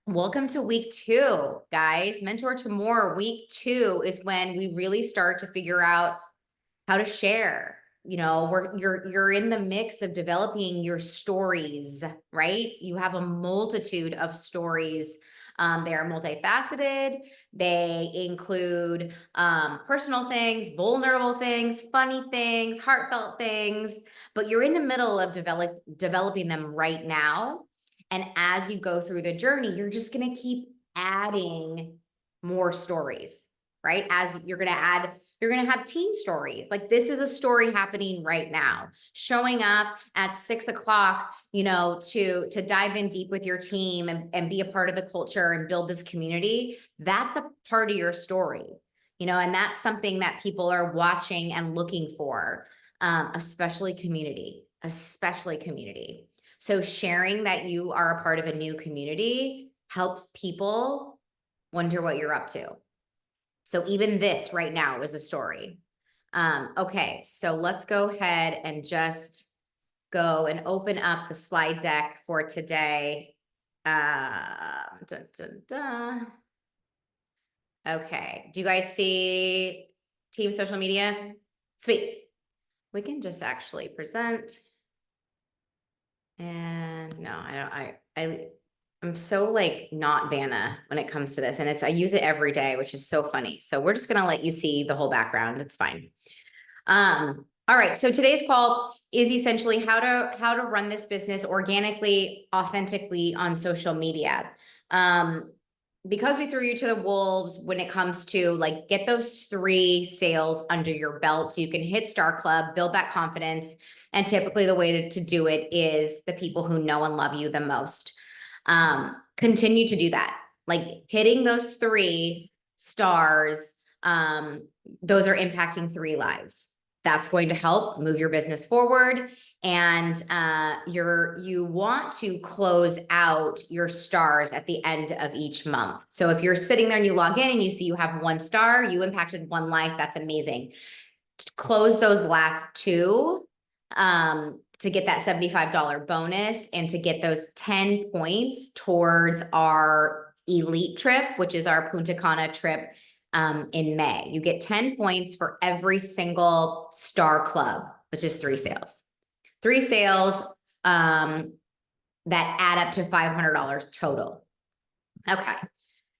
Welcome to week 2, guys. Mentor to More. Week 2 is when we really start to figure out how to share. You're in the mix of developing your stories, right? You have a multitude of stories. They are multifaceted. They include personal things, vulnerable things, funny things, heartfelt things, but you're in the middle of developing them right now. And as you go through the journey, you're just going to keep adding more stories, right? As you're going to have team stories. Like, this is a story happening right now. Showing up at 6 o'clock, to dive in deep with your team and be a part of the culture and build this community. That's a part of your story, and that's something that people are watching and looking for, especially community. So sharing that you are a part of a new community helps people wonder what you're up to. So even this right now is a story. Okay, so let's go ahead and just go and open up the slide deck for today. Okay, do you guys see team social media? Sweet. We can just actually present. And no, I'm so like not Vanna when it comes to this. And I use it every day, which is so funny. So we're just going to let you see the whole background. It's fine. All right. So today's call is essentially how to run this business organically, authentically on social media. Because we threw you to the wolves when it comes to like, get those 3 sales under your belt so you can hit Star Club, build that confidence. And typically the way to do it is the people who know and love you the most. Continue to do that. Like, hitting those 3 stars, those are impacting 3 lives. That's going to help move your business forward. And you want to close out your stars at the end of each month. So if you're sitting there and you log in and you see you have 1 star, you impacted 1 life, that's amazing. Close those last 2 to get that $75 bonus and to get those 10 points towards our elite trip, which is our Punta Cana trip in May. You get 10 points for every single star club, which is 3 sales. 3 sales that add up to $500 total. Okay.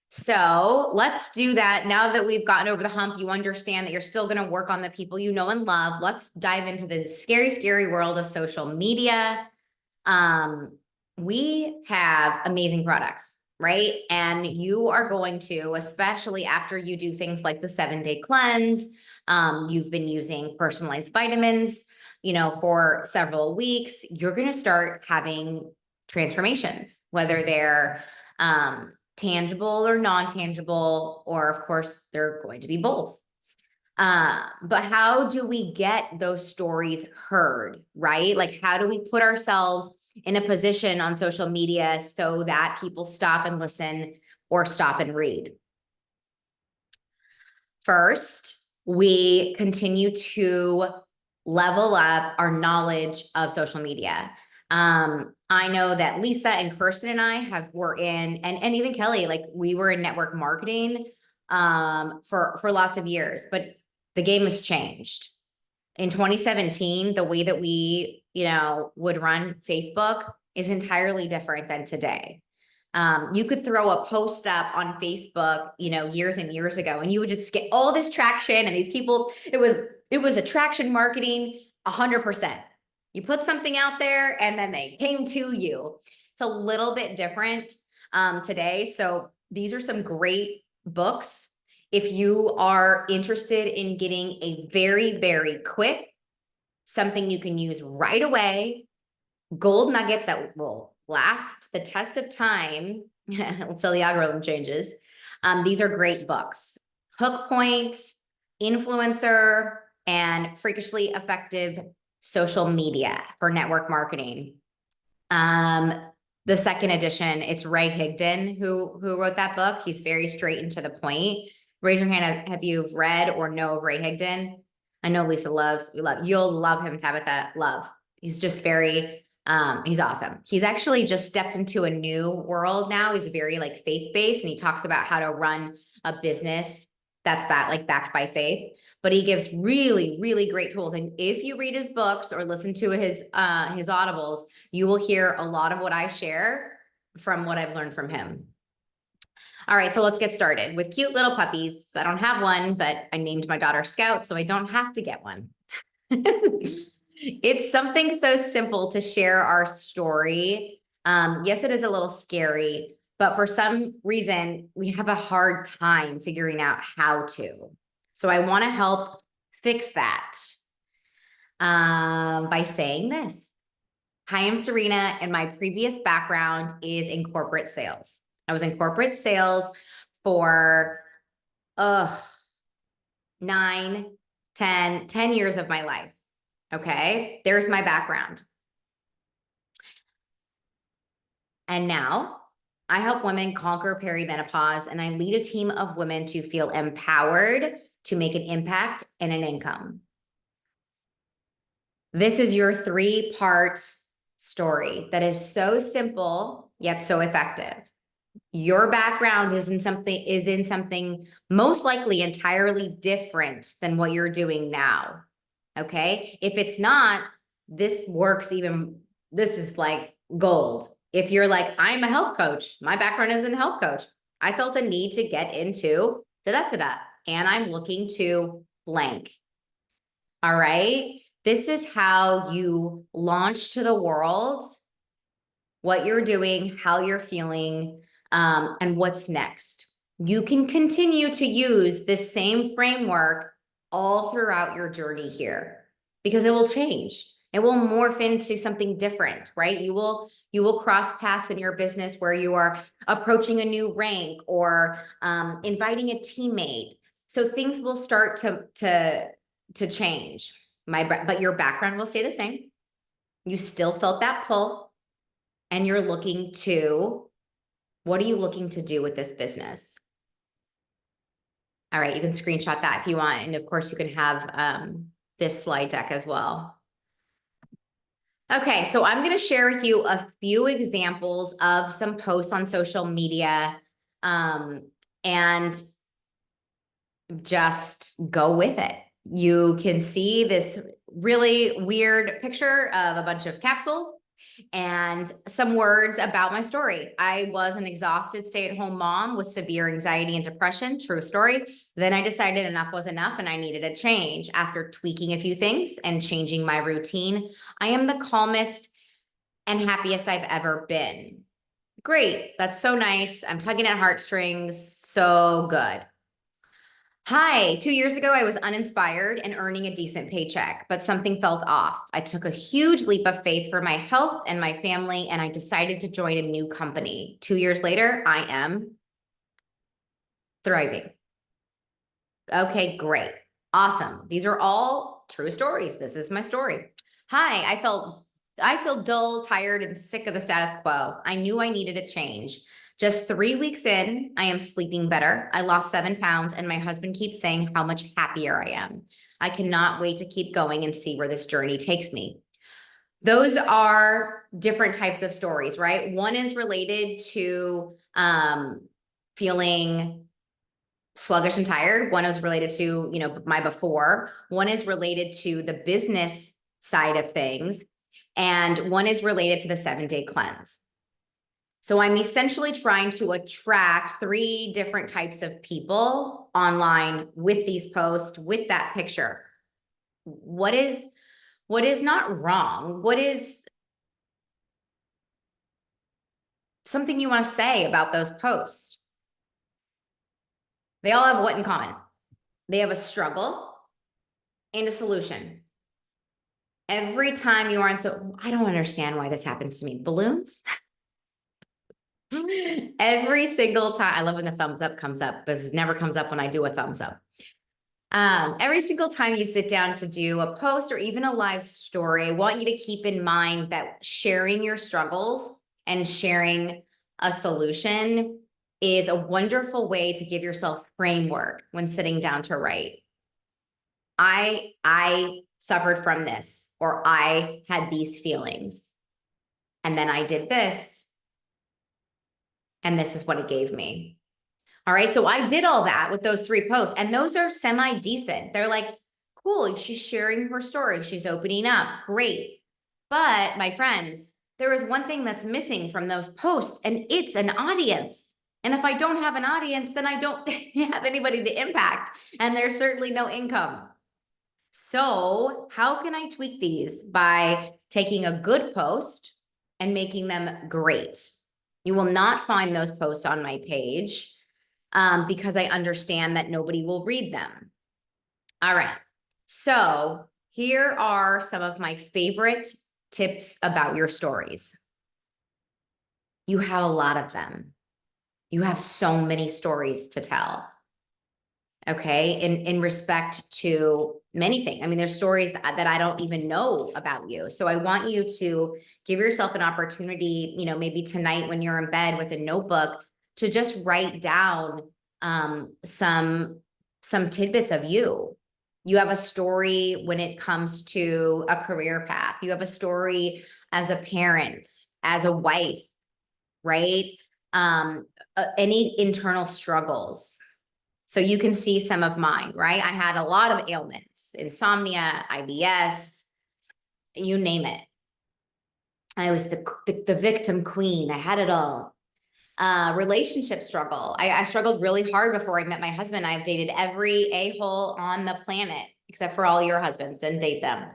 So let's do that. Now that we've gotten over the hump, you understand that you're still going to work on the people you know and love. Let's dive into the scary, scary world of social media. We have amazing products, right? And you are going to, especially after you do things like the 7-day cleanse, you've been using personalized vitamins, for several weeks, you're going to start having transformations, whether they're tangible or non-tangible, or of course, they're going to be both. But how do we get those stories heard, right? Like, how do we put ourselves in a position on social media so that people stop and listen or stop and read? First, we continue to level up our knowledge of social media. I know that Lisa and Kirsten and I were in, and even Kelly, like, we were in network marketing for lots of years, but the game has changed. In 2017, the way that we, would run Facebook is entirely different than today. You could throw a post up on Facebook, years and years ago, and you would just get all this traction, and these people, it was attraction marketing 100%. You put something out there and then they came to you. It's a little bit different today. So these are some great books. If you are interested in getting a very, very quick, something you can use right away, gold nuggets that will last the test of time until the algorithm changes. These are great books. Hook Point, Influencer, and Freakishly Effective Social Media for Network Marketing. The second edition, it's Ray Higdon who wrote that book. He's very straight and to the point. Raise your hand. Have you read or know of Ray Higdon? I know Lisa you'll love him, Tabitha. Love. He's just very He's awesome. He's actually just stepped into a new world now. He's very like faith-based, and he talks about how to run a business that's backed by faith. But he gives really, really great tools. And if you read his books or listen to his audibles, you will hear a lot of what I share from what I've learned from him. All right, so let's get started with cute little puppies. I don't have one, but I named my daughter Scout, so I don't have to get one. It's something so simple to share our story. Yes, it is a little scary, but for some reason, we have a hard time figuring out how to. So I want to help fix that by saying this. Hi, I'm Serena, and my previous background is in corporate sales. I was in corporate sales for 9, 10 years of my life. Okay, there's my background. And now I help women conquer perimenopause, and I lead a team of women to feel empowered to make an impact and an income. This is your 3-part story that is so simple, yet so effective. Your background is in something most likely entirely different than what you're doing now. Okay. If it's not, this is like gold. If you're like, I'm a health coach, my background is in health coach. I felt a need to get into and I'm looking to blank. All right. This is how you launch to the world what you're doing, how you're feeling, and what's next. You can continue to use this same framework all throughout your journey here because it will change. It will morph into something different, right? You will cross paths in your business where you are approaching a new rank or inviting a teammate. So things will start to change. But your background will stay the same. You still felt that pull, and you're looking to, what are you looking to do with this business? All right, you can screenshot that if you want. And of course you can have this slide deck as well. Okay, so I'm going to share with you a few examples of some posts on social media, and just go with it. You can see this really weird picture of a bunch of capsules and some words about my story. I was an exhausted stay-at-home mom with severe anxiety and depression, true story. Then I decided enough was enough and I needed a change. After tweaking a few things and changing my routine, I am the calmest and happiest I've ever been. Great, that's so nice. I'm tugging at heartstrings, so good. Hi, 2 years ago, I was uninspired and earning a decent paycheck, but something felt off. I took a huge leap of faith for my health and my family, and I decided to join a new company. 2 years later, I am thriving. Okay, great. Awesome. These are all true stories. This is my story. Hi, I feel dull, tired, and sick of the status quo. I knew I needed a change. Just 3 weeks in, I am sleeping better. I lost 7 pounds, and my husband keeps saying how much happier I am. I cannot wait to keep going and see where this journey takes me. Those are different types of stories, right? One is related to feeling sluggish and tired. One is related to, my before. One is related to the business side of things. And one is related to the 7-day cleanse. So I'm essentially trying to attract 3 different types of people online with these posts, with that picture. What is not wrong? What is something you want to say about those posts? They all have what in common? They have a struggle and a solution. Every time you are on, so I don't understand why this happens to me. Balloons? Every single time. I love when the thumbs up comes up, but it never comes up when I do a thumbs up. Every single time you sit down to do a post or even a live story, I want you to keep in mind that sharing your struggles and sharing a solution is a wonderful way to give yourself framework when sitting down to write. I suffered from this, or I had these feelings. And then I did this, and this is what it gave me. All right. So I did all that with those 3 posts, and those are semi decent. They're like, cool. She's sharing her story. She's opening up. Great. But my friends, there is one thing that's missing from those posts, and it's an audience. And if I don't have an audience, then I don't have anybody to impact, and there's certainly no income. So how can I tweak these? By taking a good post and making them great. You will not find those posts on my page because I understand that nobody will read them. All right. So here are some of my favorite tips about your stories. You have a lot of them. You have so many stories to tell. Okay. In respect to many things. I mean, there's stories that I don't even know about you. So I want you to give yourself an opportunity, maybe tonight when you're in bed with a notebook, to just write down some tidbits of you. You have a story when it comes to a career path. You have a story as a parent, as a wife, right? Any internal struggles. So you can see some of mine, right? I had a lot of ailments, insomnia, IBS, you name it. I was the victim queen. I had it all. Relationship struggle. I struggled really hard before I met my husband. I've dated every a-hole on the planet, except for all your husbands. Didn't date them.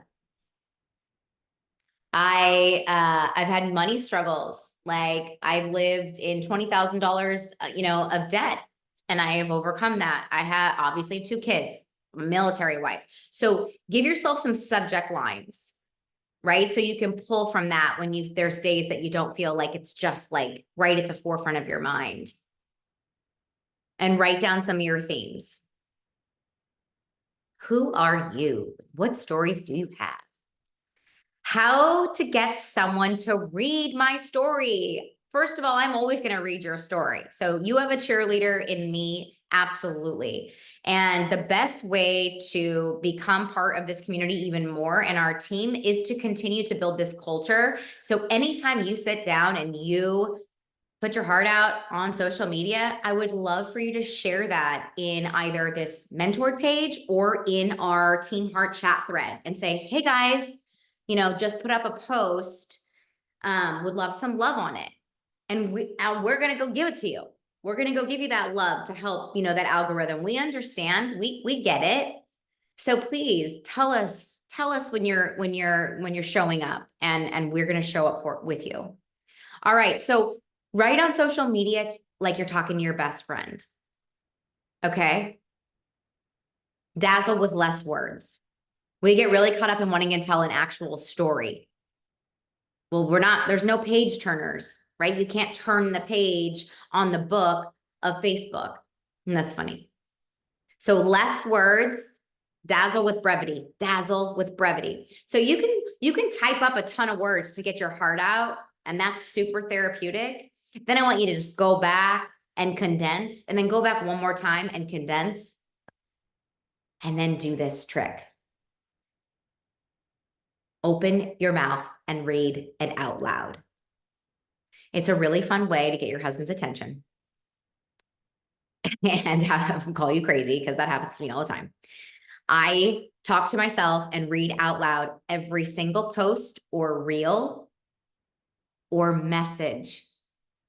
I've had money struggles. Like I've lived in $20,000, of debt, and I have overcome that. I have obviously 2 kids, I'm a military wife. So give yourself some subject lines, right? So you can pull from that when there's days that you don't feel like it's just like right at the forefront of your mind. And write down some of your themes. Who are you? What stories do you have? How to get someone to read my story. First of all, I'm always going to read your story. So you have a cheerleader in me. Absolutely. And the best way to become part of this community even more and our team is to continue to build this culture. So anytime you sit down and you put your heart out on social media, I would love for you to share that in either this mentored page or in our Team Heart chat thread and say, hey guys, just put up a post, would love some love on it. And we're going to go give it to you. We're going to go give you that love to help, that algorithm. We understand, we get it. So please tell us when you're showing up, and we're going to show up with you. All right. So write on social media like you're talking to your best friend. Okay. Dazzle with less words. We get really caught up in wanting to tell an actual story. Well, there's no page turners, right? You can't turn the page on the book of Facebook. And that's funny. So less words, dazzle with brevity, dazzle with brevity. So you can type up a ton of words to get your heart out, and that's super therapeutic. Then I want you to just go back and condense, and then go back one more time and condense, and then do this trick. Open your mouth and read it out loud. It's a really fun way to get your husband's attention and have him call you crazy, because that happens to me all the time. I talk to myself and read out loud every single post or reel or message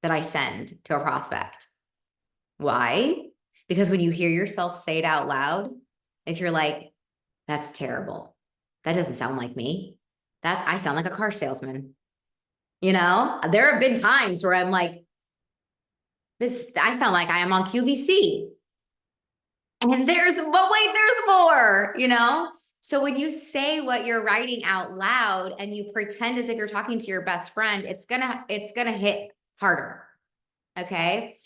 that I send to a prospect. Why? Because when you hear yourself say it out loud, if you're like, that's terrible, that doesn't sound like me, that I sound like a car salesman. There have been times where I'm like, I sound like I am on QVC. And wait, there's more, So when you say what you're writing out loud and you pretend as if you're talking to your best friend, it's gonna hit harder. Okay.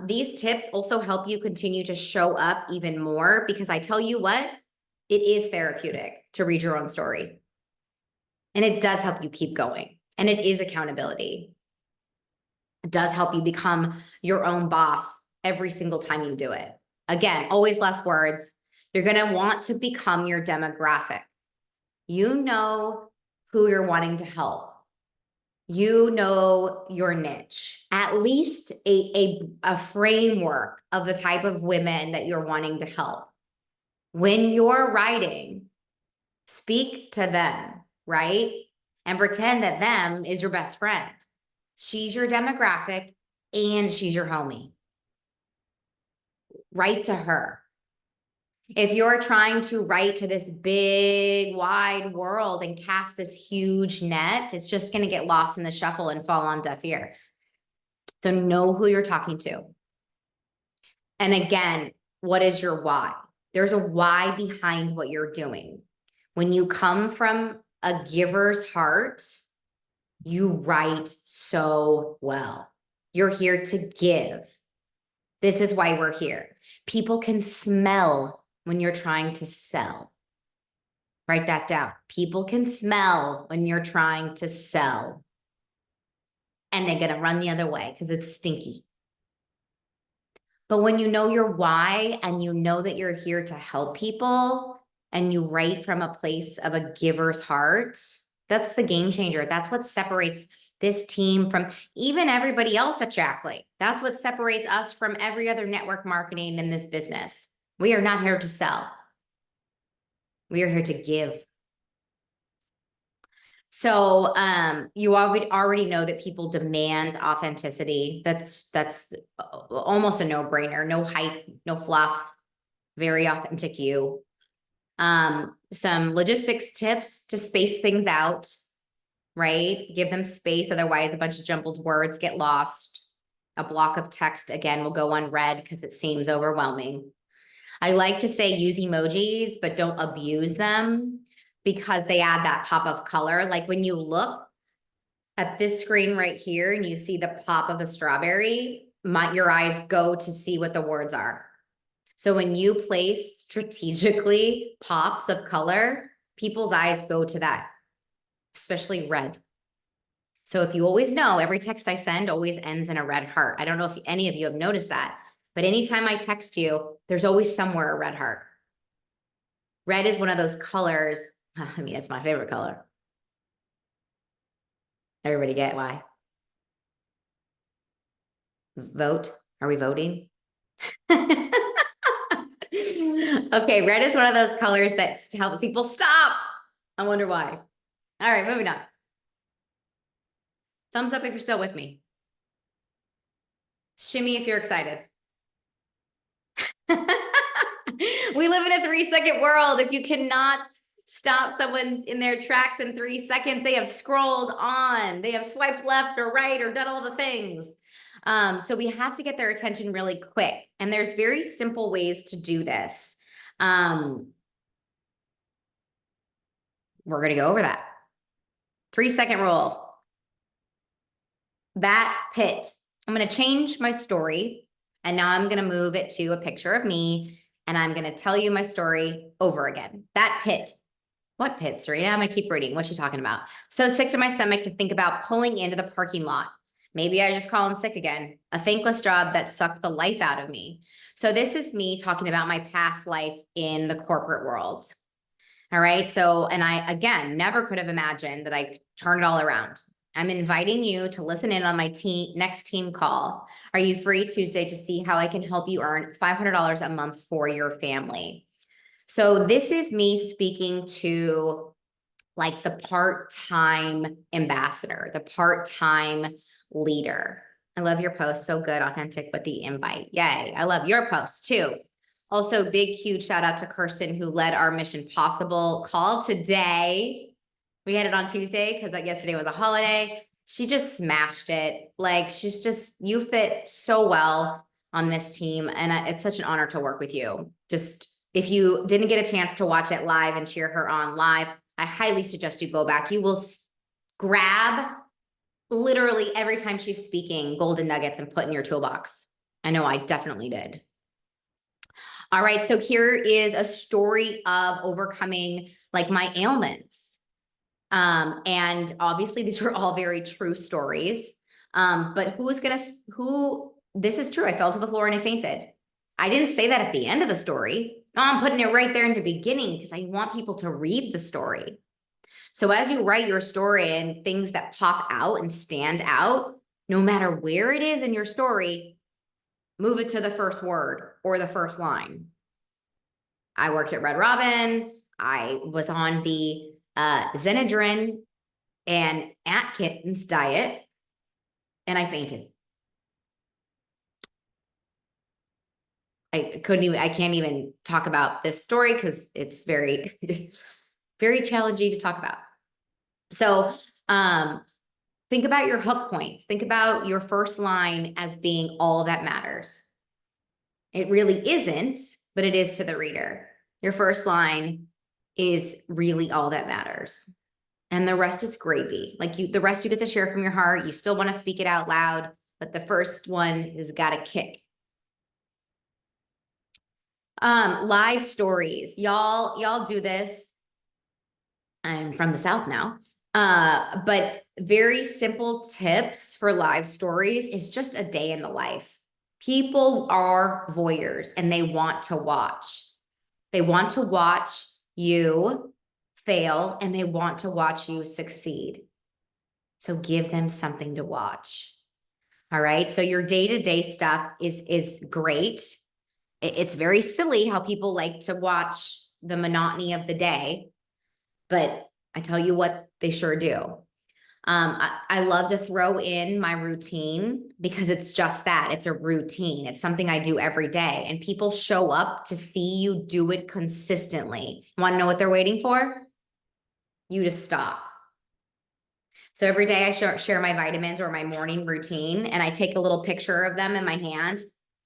These tips also help you continue to show up even more, because I tell you what, it is therapeutic to read your own story. And it does help you keep going. And it is accountability. It does help you become your own boss every single time you do it. Again, always less words. You're going to want to become your demographic. You know who you're wanting to help. You know your niche, at least a framework of the type of women that you're wanting to help. When you're writing, speak to them, right? And pretend that them is your best friend. She's your demographic and she's your homie. Write to her. If you're trying to write to this big, wide world and cast this huge net, it's just going to get lost in the shuffle and fall on deaf ears. So know who you're talking to. And again, what is your why? There's a why behind what you're doing. When you come from a giver's heart, you write so well. You're here to give. This is why we're here. People can smell when you're trying to sell. Write that down. People can smell when you're trying to sell. And they're going to run the other way because it's stinky. But when you know your why and you know that you're here to help people and you write from a place of a giver's heart, that's the game changer. That's what separates this team from even everybody else at Jackley. That's what separates us from every other network marketing in this business. We are not here to sell. We are here to give. So you already know that people demand authenticity. That's almost a no-brainer. No hype, no fluff, very authentic you. Some logistics tips to space things out, right? Give them space, otherwise a bunch of jumbled words get lost. A block of text, again, will go unread because it seems overwhelming. I like to say use emojis, but don't abuse them because they add that pop of color. Like when you look at this screen right here and you see the pop of the strawberry, your eyes go to see what the words are. So when you place strategically pops of color, people's eyes go to that, especially red. So if you always know, every text I send always ends in a red heart. I don't know if any of you have noticed that, but anytime I text you, there's always somewhere a red heart. Red is one of those colors. I mean, it's my favorite color. Everybody get why? Vote. Are we voting? Okay, red is one of those colors that helps people stop. I wonder why. All right, moving on. Thumbs up if you're still with me. Shimmy if you're excited. We live in a 3-second world. If you cannot stop someone in their tracks in 3 seconds, they have scrolled on, they have swiped left or right or done all the things. So we have to get their attention really quick. And there's very simple ways to do this. We're going to go over that. 3-second rule. That pit. I'm going to change my story. And now I'm going to move it to a picture of me. And I'm going to tell you my story over again. That pit. What pit, Serena? I'm going to keep reading. What's she talking about? So sick to my stomach to think about pulling into the parking lot. Maybe I just call in sick again. A thankless job that sucked the life out of me. So this is me talking about my past life in the corporate world. All right. So, and I, again, never could have imagined that I turn it all around. I'm inviting you to listen in on my next team call. Are you free Tuesday to see how I can help you earn $500 a month for your family? So this is me speaking to like the part-time ambassador, the part-time leader. I love your post. So good, authentic with the invite. Yay. I love your post too. Also, big, huge shout out to Kirsten who led our Mission Possible call today. We had it on Tuesday because like yesterday was a holiday. She just smashed it. Like you fit so well on this team. And it's such an honor to work with you. Just if you didn't get a chance to watch it live and cheer her on live, I highly suggest you go back. You will grab literally every time she's speaking golden nuggets and put in your toolbox. I know I definitely did. All right, so here is a story of overcoming like my ailments. And obviously these were all very true stories. But this is true. I fell to the floor and I fainted. I didn't say that at the end of the story. No, I'm putting it right there in the beginning because I want people to read the story. So as you write your story and things that pop out and stand out, no matter where it is in your story, move it to the first word or the first line. I worked at Red Robin. I was on the Xenadrin and Atkins diet, and I fainted. I can't even talk about this story because it's very, very challenging to talk about. So think about your hook points. Think about your first line as being all that matters. It really isn't, but it is to the reader. Your first line is really all that matters. And the rest is gravy. Like the rest you get to share from your heart. You still want to speak it out loud, but the first one has got a kick. Live stories. Y'all do this. I'm from the South now. But very simple tips for live stories is just a day in the life. People are voyeurs and they want to watch. They want to watch you fail and they want to watch you succeed. So give them something to watch. All right. So your day-to-day stuff is great. It's very silly how people like to watch the monotony of the day, but I tell you what, they sure do. I love to throw in my routine because it's just that. It's a routine. It's something I do every day. And people show up to see you do it consistently. Want to know what they're waiting for? You to stop. So every day I share my vitamins or my morning routine, and I take a little picture of them in my hand,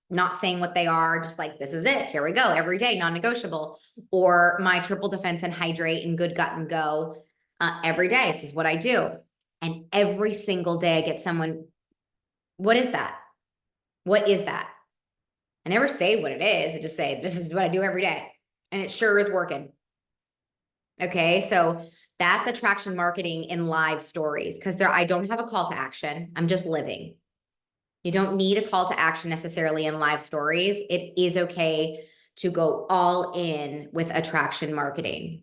not saying what they are, just like, this is it. Here we go. Every day, non-negotiable. Or my triple defense and hydrate and good gut and go every day. This is what I do. And every single day I get someone, what is that? What is that? I never say what it is. I just say, this is what I do every day. And it sure is working. Okay. So that's attraction marketing in live stories because I don't have a call to action. I'm just living. You don't need a call to action necessarily in live stories. It is okay to go all in with attraction marketing.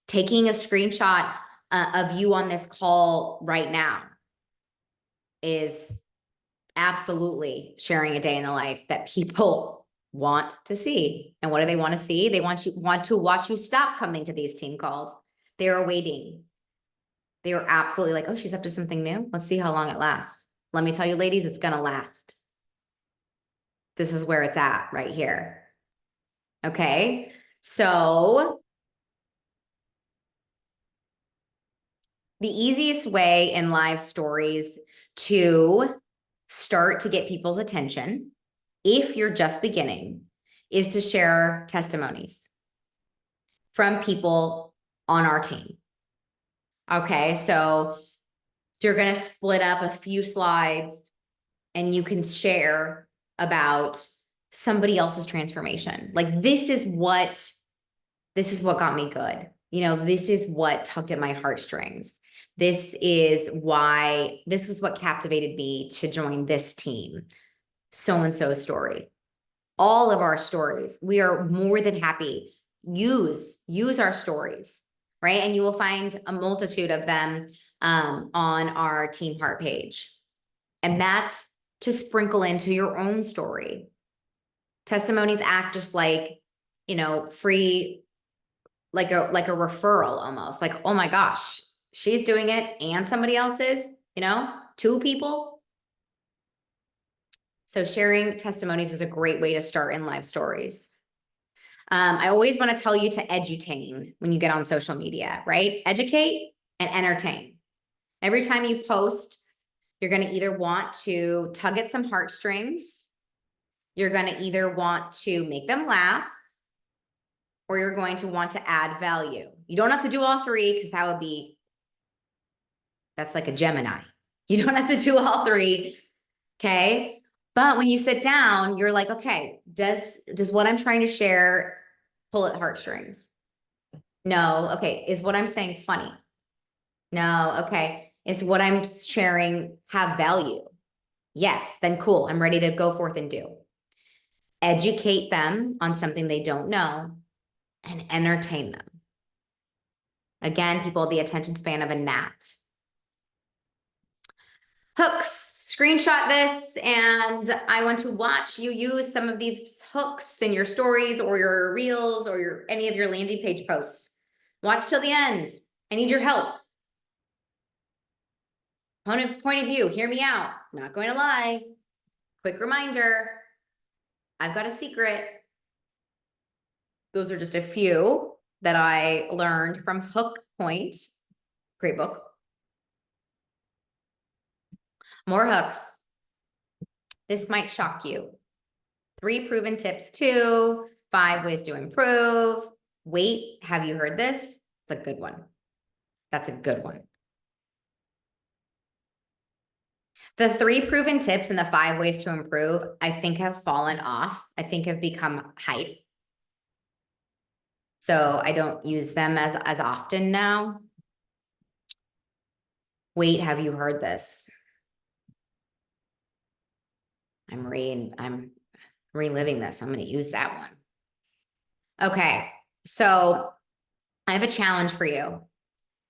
Taking a screenshot of you on this call right now is absolutely sharing a day in the life that people want to see. And what do they want to see? They want to watch you stop coming to these team calls. They are waiting. They are absolutely like, oh, she's up to something new. Let's see how long it lasts. Let me tell you, ladies, it's going to last. This is where it's at right here. Okay. So the easiest way in live stories to start to get people's attention, if you're just beginning, is to share testimonies from people on our team. Okay, so you're going to split up a few slides and you can share about somebody else's transformation. Like, this is what got me good. You know, this is what tugged at my heartstrings. This was what captivated me to join this team. So-and-so's story. All of our stories, we are more than happy. Use our stories, right? And you will find a multitude of them on our Team Heart page. And that's to sprinkle into your own story. Testimonies act just like, free, like a referral almost. Like, oh my gosh, she's doing it and somebody else is, two people. So sharing testimonies is a great way to start in live stories. I always want to tell you to edutain when you get on social media, right? Educate and entertain. Every time you post, you're going to either want to tug at some heartstrings, you're going to either want to make them laugh, or you're going to want to add value. You don't have to do all three because that's like a Gemini. You don't have to do all three, okay? But when you sit down, you're like, okay, does what I'm trying to share pull at heartstrings? No. Okay. Is what I'm saying funny? No. Okay. Is what I'm sharing have value? Yes. Then cool. I'm ready to go forth and do. Educate them on something they don't know and entertain them. Again, people, the attention span of a gnat. Hooks, screenshot this, and I want to watch you use some of these hooks in your stories or your reels or any of your landing page posts. Watch till the end. I need your help. Point of view, hear me out. Not going to lie. Quick reminder, I've got a secret. Those are just a few that I learned from Hook Point. Great book. More hooks. This might shock you. 3 proven tips, 2, 5 ways to improve. Wait, have you heard this? It's a good one. That's a good one. The 3 proven tips and the 5 ways to improve, I think have fallen off. I think have become hype. So I don't use them as often now. Wait, have you heard this? I'm reliving this. I'm going to use that one. Okay. So I have a challenge for you.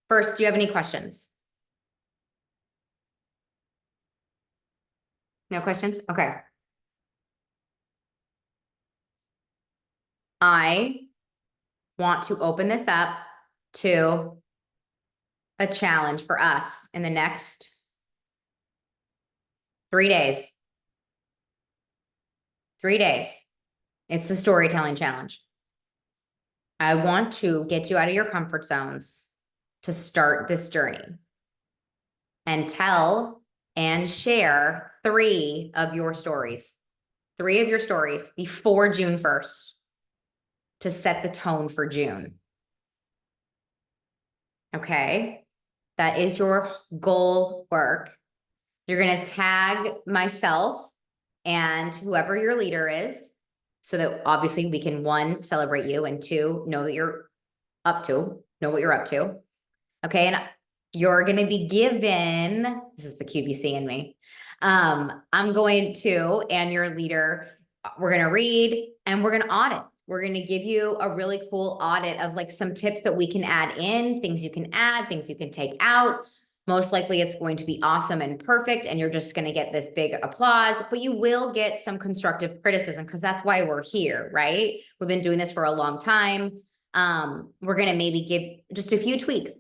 First, do you have any questions? No questions? Okay. I want to open this up to a challenge for us in the next 3 days. 3 days. It's the storytelling challenge. I want to get you out of your comfort zones to start this journey and tell and share 3 of your stories. 3 of your stories before June 1st to set the tone for June. Okay. That is your goal work. You're going to tag myself and whoever your leader is so that obviously we can 1, celebrate you, and 2, know what you're up to. Okay. And you're going to be given, this is the QVC in me. I'm going to, and your leader, we're going to read and we're going to audit. We're going to give you a really cool audit of like some tips that we can add in, things you can add, things you can take out. Most likely it's going to be awesome and perfect, and you're just going to get this big applause, but you will get some constructive criticism because that's why we're here, right? We've been doing this for a long time. We're going to maybe give just a few tweaks.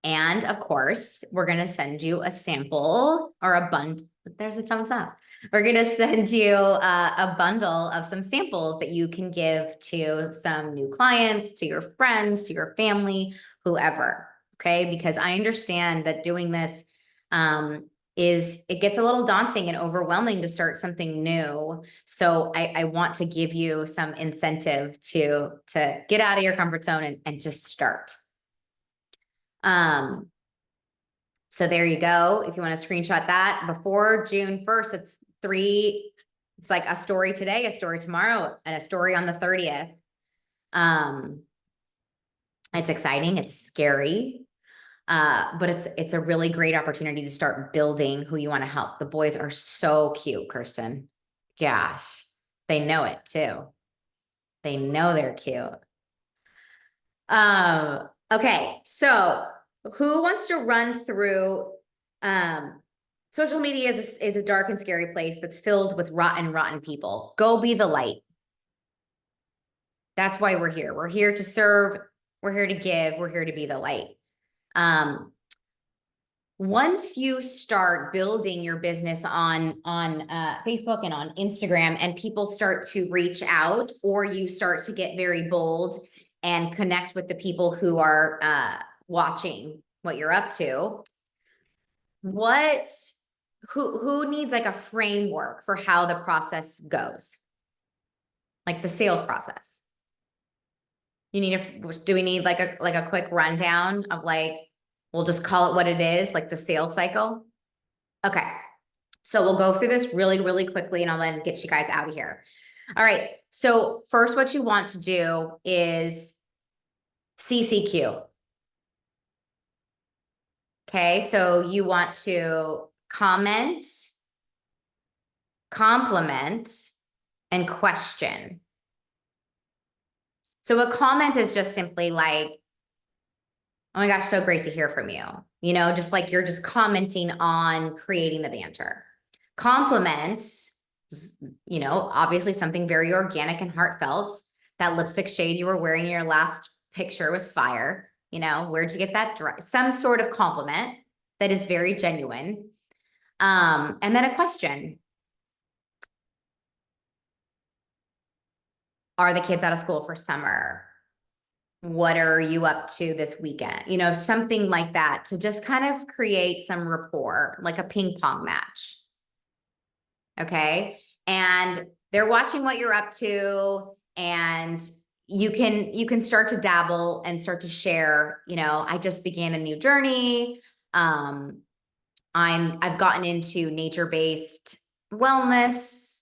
And of course, we're going to send you a sample or a bundle. There's a thumbs up. We're going to send you a bundle of some samples that you can give to some new clients, to your friends, to your family, whoever. Okay. Because I understand that doing this it gets a little daunting and overwhelming to start something new. So I want to give you some incentive to get out of your comfort zone and just start. So there you go. If you want to screenshot that before June 1st, it's like a story today, a story tomorrow, and a story on the 30th. It's exciting. It's scary. But it's a really great opportunity to start building who you want to help. The boys are so cute, Kirsten. Gosh, they know it too. They know they're cute. Okay, so who wants to run through social media is a dark and scary place that's filled with rotten people. Go be the light. That's why we're here. We're here to serve, we're here to give, we're here to be the light. Once you start building your business on Facebook and on Instagram, and people start to reach out, or you start to get very bold and connect with the people who are watching what you're up to, who needs like a framework for how the process goes? Like the sales process. Do we need like a quick rundown of like, we'll just call it what it is, like the sales cycle? Okay. So we'll go through this really, really quickly, and I'll then get you guys out of here. All right. So first, what you want to do is CCQ. Okay. So you want to comment, compliment, and question. So a comment is just simply like, oh my gosh, so great to hear from you. You know, just like you're just commenting on creating the banter. Compliments, you know, obviously something very organic and heartfelt. That lipstick shade you were wearing in your last picture was fire. You know, where'd you get that dress? Some sort of compliment that is very genuine. And then a question. Are the kids out of school for summer? What are you up to this weekend? You know, something like that to just kind of create some rapport, like a ping pong match. Okay. And they're watching what you're up to, and you can start to dabble and start to share, you know, I just began a new journey. I've gotten into nature-based wellness.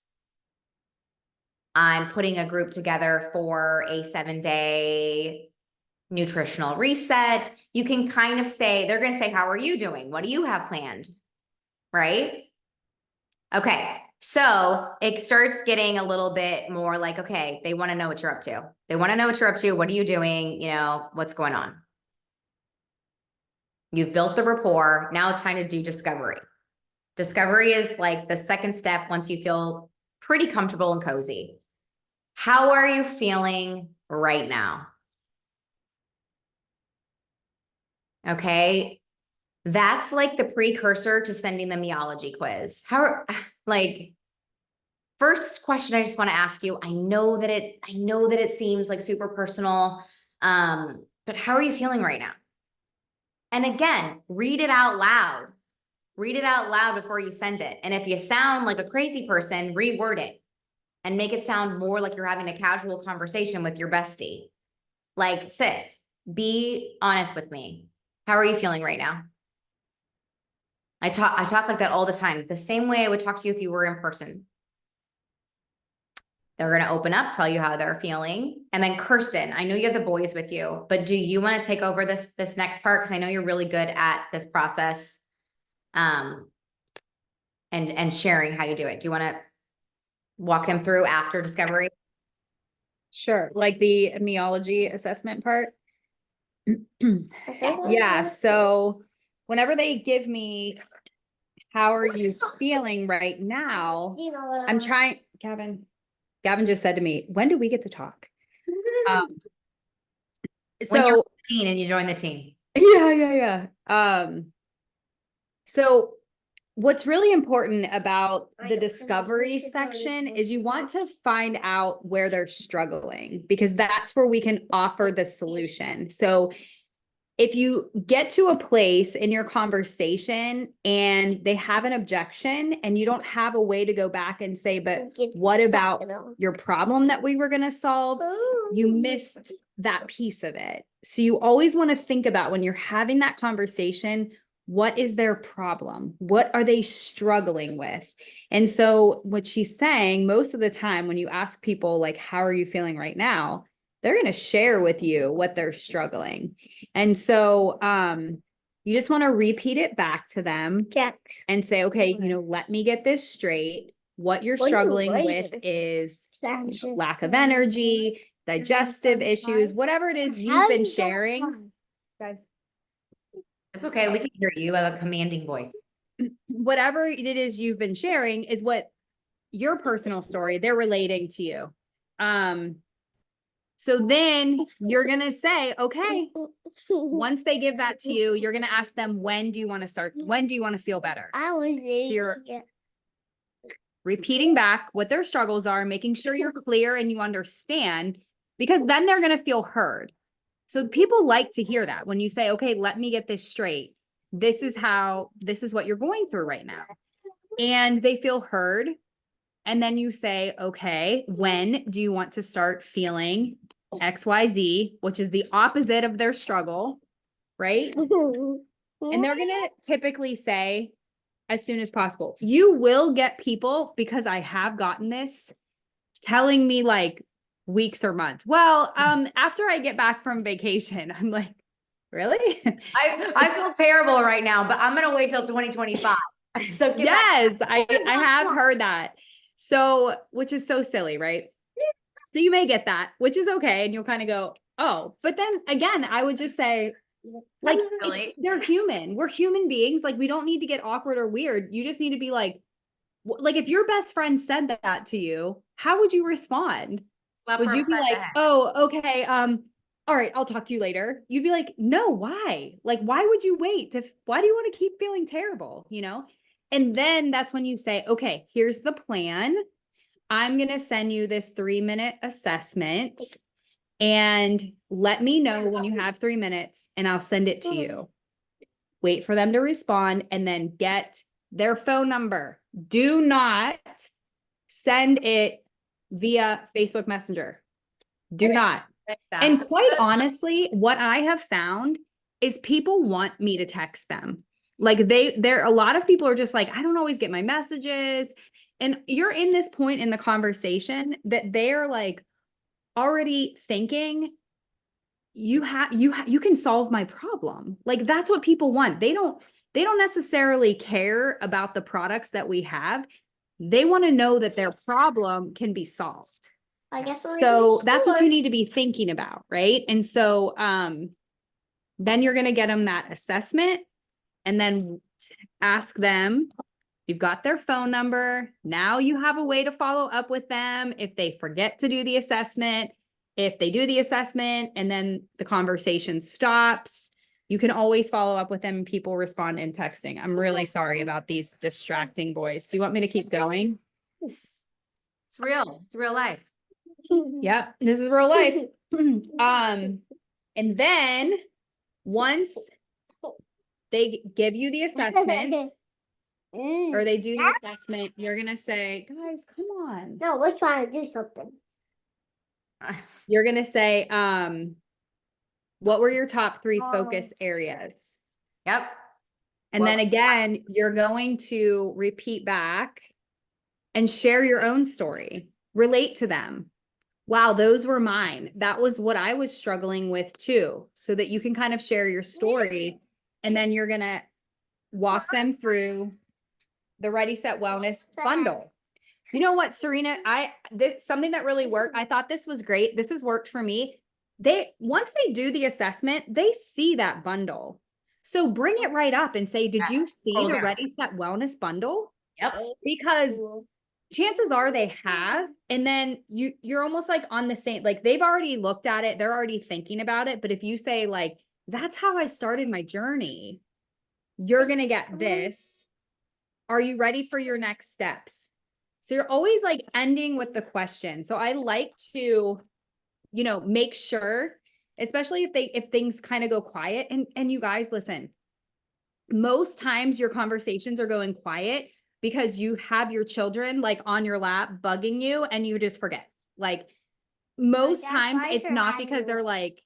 I'm putting a group together for a 7-day nutritional reset. You can kind of say, they're going to say, how are you doing? What do you have planned? Right? Okay. So it starts getting a little bit more like, okay, they want to know what you're up to. They want to know what you're up to. What are you doing? You know, what's going on? You've built the rapport. Now it's time to do discovery. Discovery is like the second step once you feel pretty comfortable and cozy. How are you feeling right now? Okay. That's like the precursor to sending the meology quiz. Like, first question I just want to ask you, I know that it seems like super personal, but how are you feeling right now? And again, read it out loud. Read it out loud before you send it. And if you sound like a crazy person, reword it and make it sound more like you're having a casual conversation with your bestie. Like, sis, be honest with me. How are you feeling right now? I talk like that all the time. The same way I would talk to you if you were in person. They're going to open up, tell you how they're feeling. And then Kirsten, I know you have the boys with you, but do you want to take over this next part? Because I know you're really good at this process, and sharing how you do it. Do you want to walk them through after discovery? Sure. Like the meology assessment part. Yeah. So whenever they give me, how are you feeling right now? I'm trying, Gavin just said to me, when do we get to talk? When you're So 15 and you join the team. yeah. So what's really important about the discovery section is you want to find out where they're struggling, because that's where we can offer the solution. So if you get to a place in your conversation and they have an objection and you don't have a way to go back and say, but what about your problem that we were going to solve? You missed that piece of it. So you always want to think about, when you're having that conversation, what is their problem? What are they struggling with? And so what she's saying, most of the time when you ask people like, how are you feeling right now? They're going to share with you what they're struggling. And so you just want to repeat it back to them and say, okay, you know, let me get this straight. What you're struggling with is lack of energy, digestive issues, whatever it is you've been sharing. Guys, It's okay. We can hear you. I have a commanding voice. whatever it is you've been sharing is what your personal story, they're relating to you. So then you're going to say, okay, once they give that to you, you're going to ask them, when do you want to start? When do you want to feel better? So you're repeating back what their struggles are, making sure you're clear and you understand, because then they're going to feel heard. So people like to hear that when you say, okay, let me get this straight. This is what you're going through right now. And they feel heard. And then you say, okay, when do you want to start feeling XYZ, which is the opposite of their struggle, right? And they're going to typically say, as soon as possible. You will get people, because I have gotten this, telling me like weeks or months. Well, after I get back from vacation, I'm like, really? I feel terrible right now, but I'm going to wait till 2025. So yes, I have heard that. So, which is so silly, right? So you may get that, which is okay. And you'll kind of go, oh, but then again, I would just say, like, they're human. We're human beings. Like, we don't need to get awkward or weird. You just need to be like, if your best friend said that to you, how would you respond? Slap Would her you be upside the like, head. oh, okay, all right, I'll talk to you later? You'd be like, no, why? Like, why would you wait why do you want to keep feeling terrible? And then that's when you say, okay, here's the plan. I'm going to send you this 3-minute assessment and let me know when you have 3 minutes and I'll send it to you. Wait for them to respond and then get their phone number. Do not send it via Facebook Messenger. Do not. And quite honestly, what I have found is people want me to text them. Like a lot of people are just like, I don't always get my messages. And you're in this point in the conversation that they're like already thinking you can solve my problem. Like that's what people want. They don't necessarily care about the products that we have. They want to know that their problem can be solved. I guess So that's what you need to be thinking about, right? And so then you're going to get them that assessment and then ask them, you've got their phone number. Now you have a way to follow up with them if they forget to do the assessment. If they do the assessment and then the conversation stops, you can always follow up with them and people respond in texting. I'm really sorry about these distracting boys. Do you want me to keep going? It's real. It's real life. Yep, this is real life. And then once they give you the assessment or they do the assessment, you're gonna say, guys, come on. No, we're trying to do something. You're gonna say, what were your top 3 focus areas? Yep. And then again, you're going to repeat back and share your own story, relate to them. Wow, those were mine. That was what I was struggling with too, so that you can kind of share your story. And then you're going to walk them through the Ready Set Wellness bundle. You know what, Serena, this something that really worked. I thought this was great. This has worked for me. Once they do the assessment, they see that bundle. So bring it right up and say, did you see the Ready Set Wellness bundle? Yep. Because chances are they have, and then you're almost like on the same, like they've already looked at it, they're already thinking about it. But if you say like, that's how I started my journey, you're going to get this. Are you ready for your next steps? So you're always like ending with the question. So I like to, make sure, especially if things kind of go quiet, and you guys listen, most times your conversations are going quiet because you have your children like on your lap bugging you and you just forget. Like most times it's not because they're like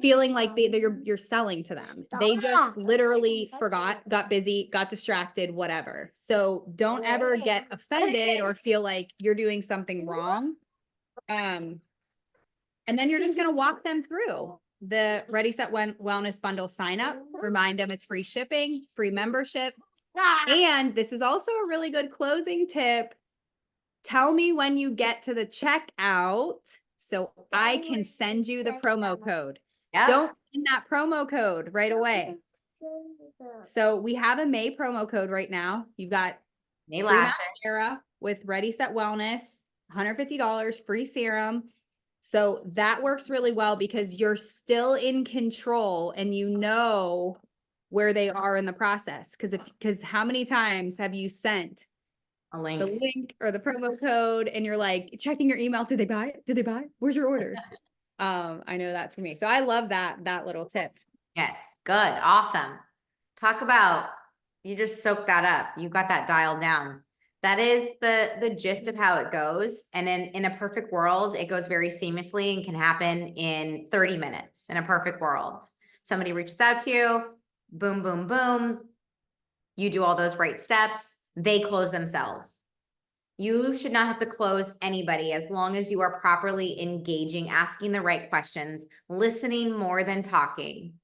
feeling like you're selling to them. They just literally forgot, got busy, got distracted, whatever. So don't ever get offended or feel like you're doing something wrong. And then you're just going to walk them through the Ready Set Wellness bundle sign up, remind them it's free shipping, free membership. And this is also a really good closing tip. Tell me when you get to the checkout so I can send you the promo code. Yep. Don't send that promo code right away. So we have a May promo code right now. You've got May free lashes. mascara with Ready Set Wellness, $150, free serum. So that works really well because you're still in control and you know where they are in the process. Because how many times have you sent A link. the link or the promo code and you're like checking your email? Did they buy it? Did they buy it? Where's your order? I know that's for me. So I love that little tip. Yes. Good. Awesome. Talk about, you just soaked that up. You got that dialed down. That is the gist of how it goes. And in a perfect world, it goes very seamlessly and can happen in 30 minutes in a perfect world. Somebody reaches out to you, boom, boom, boom. You do all those right steps. They close themselves. You should not have to close anybody as long as you are properly engaging, asking the right questions, listening more than talking,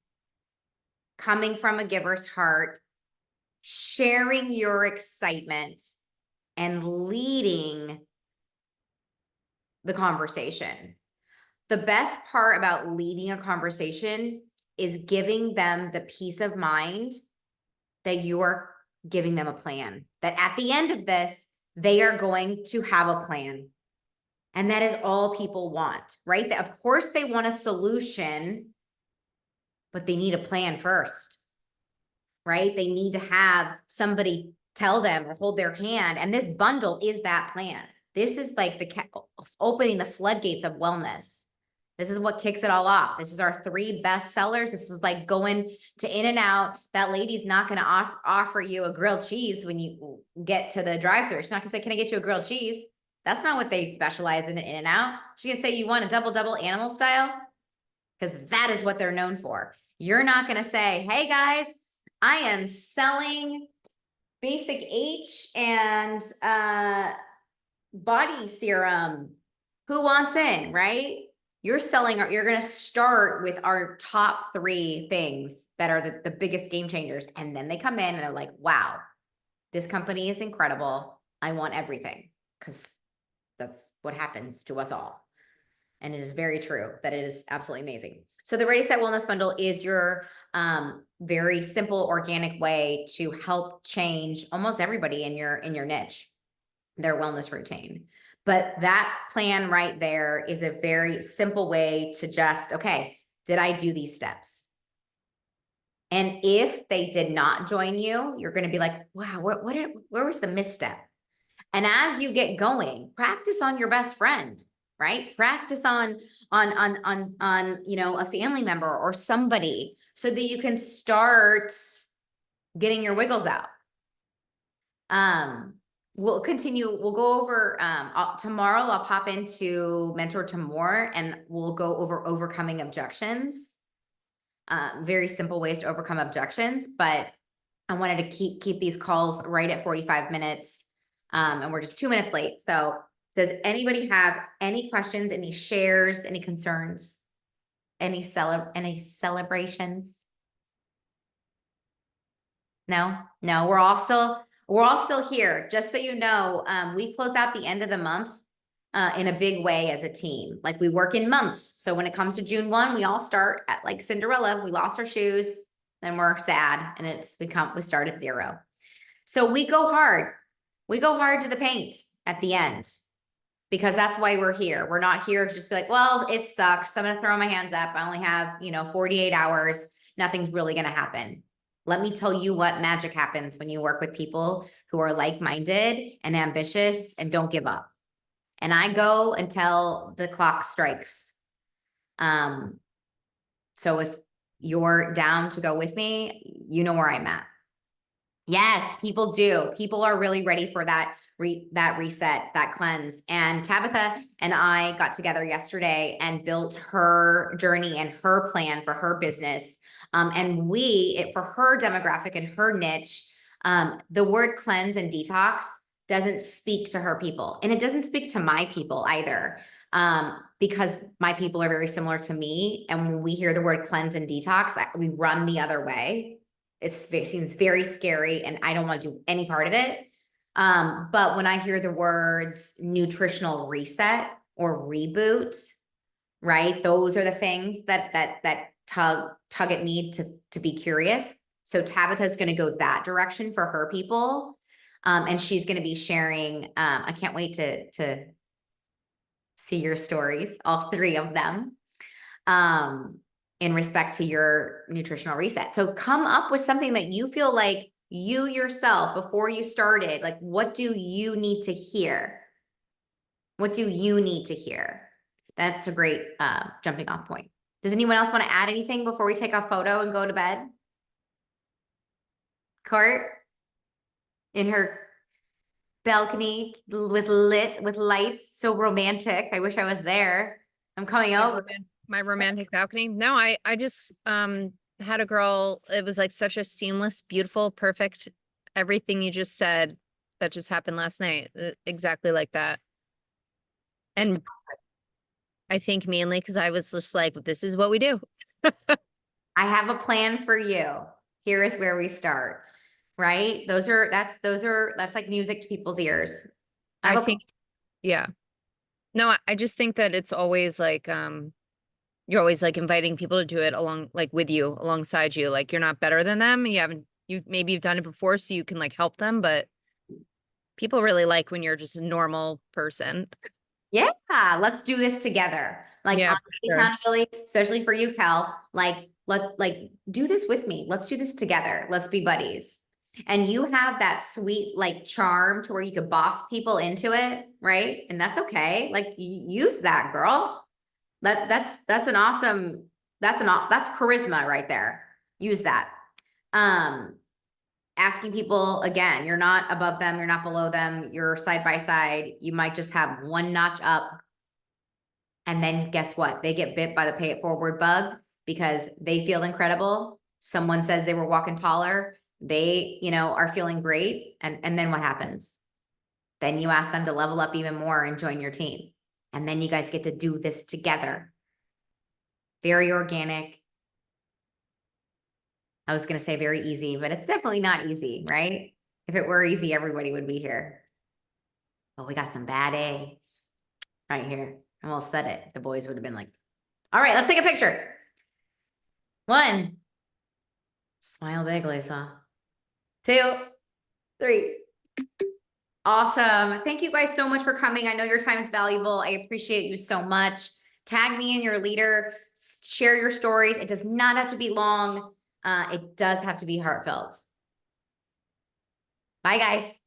coming from a giver's heart, sharing your excitement, and leading the conversation. The best part about leading a conversation is giving them the peace of mind that you are giving them a plan, that at the end of this, they are going to have a plan. And that is all people want, right? That of course they want a solution, but they need a plan first, right? They need to have somebody tell them or hold their hand. And this bundle is that plan. This is like the opening the floodgates of wellness. This is what kicks it all off. This is our 3 best sellers. This is like going to In-N-Out. That lady's not going to offer you a grilled cheese when you get to the drive-thru. She's not going to say, can I get you a grilled cheese? That's not what they specialize in at In-N-Out. She's going to say, you want a double animal style? Because that is what they're known for. You're not going to say, hey guys, I am selling Basic H and body serum. Who wants in, right? You're going to start with our top 3 things that are the biggest game changers. And then they come in and they're like, wow, this company is incredible. I want everything, because that's what happens to us all. And it is very true that it is absolutely amazing. So the Ready Set Wellness Bundle is your very simple, organic way to help change almost everybody in your niche, their wellness routine. But that plan right there is a very simple way to just, okay, did I do these steps? And if they did not join you, you're going to be like, wow, where was the misstep? And as you get going, practice on your best friend, right? Practice on, you know, a family member or somebody, so that you can start getting your wiggles out. We'll continue. We'll go over, tomorrow I'll pop into Mentor to More, and we'll go over overcoming objections. Very simple ways to overcome objections, but I wanted to keep these calls right at 45 minutes. And we're just 2 minutes late. So does anybody have any questions, any shares, any concerns, any celebrations? No, we're all still here. Just so you know, we close out the end of the month in a big way as a team. Like, we work in months. So when it comes to June 1, we all start at like Cinderella. We lost our shoes, then we're sad, and we start at 0. So we go hard. We go hard to the paint at the end, because that's why we're here. We're not here to just be like, well, it sucks, I'm going to throw my hands up, I only have, 48 hours. Nothing's really going to happen. Let me tell you what magic happens when you work with people who are like-minded and ambitious and don't give up. And I go until the clock strikes. So if you're down to go with me, you know where I'm at. Yes, people do. People are really ready for that reset, that cleanse. And Tabitha and I got together yesterday and built her journey and her plan for her business. And for her demographic and her niche, the word cleanse and detox doesn't speak to her people. And it doesn't speak to my people either, because my people are very similar to me. And when we hear the word cleanse and detox, we run the other way. It seems very scary, and I don't want to do any part of it. But when I hear the words nutritional reset or reboot, right? Those are the things that tug at me to be curious. So Tabitha's going to go that direction for her people. And she's going to be sharing, I can't wait to see your stories, all 3 of them. In respect to your nutritional reset. So come up with something that you feel like you yourself, before you started, like, what do you need to hear? What do you need to hear? That's a great jumping off point. Does anyone else want to add anything before we take a photo and go to bed? Court in her balcony with lights, so romantic. I wish I was there. I'm coming over. My romantic balcony. No, I just had a girl. It was like such a seamless, beautiful, perfect, everything you just said that just happened last night. Exactly like that. And I think mainly because I was just like, this is what we do. I have a plan for you. Here is where we start. Right? That's like music to people's ears. I think, yeah. No, I just think that it's always like, you're always like inviting people to do it along, like with you, alongside you. Like you're not better than them. Maybe you've done it before, so you can like help them, but people really like when you're just a normal person. Yeah, let's do this together. Like Yeah, for honestly, sure. accountability, especially for you, Cal. Like do this with me. Let's do this together. Let's be buddies. And you have that sweet like charm to where you could boss people into it, right? And that's okay. Like use that, girl. That's an awesome. That's charisma right there. Use that. Um, Asking people again, you're not above them, you're not below them, you're side by side. You might just have one notch up. And then guess what? They get bit by the pay it forward bug because they feel incredible. Someone says they were walking taller. They, are feeling great. And then what happens? Then you ask them to level up even more and join your team. And then you guys get to do this together. Very organic. I was going to say very easy, but it's definitely not easy, right? If it were easy, everybody would be here. But we got some bad eggs right here. And we'll set it. The boys would have been like, all right, let's take a picture. 1. Smile big, Lisa. 2, 3. Awesome. Thank you guys so much for coming. I know your time is valuable. I appreciate you so much. Tag me and your leader. Share your stories. It does not have to be long. It does have to be heartfelt. Bye, guys.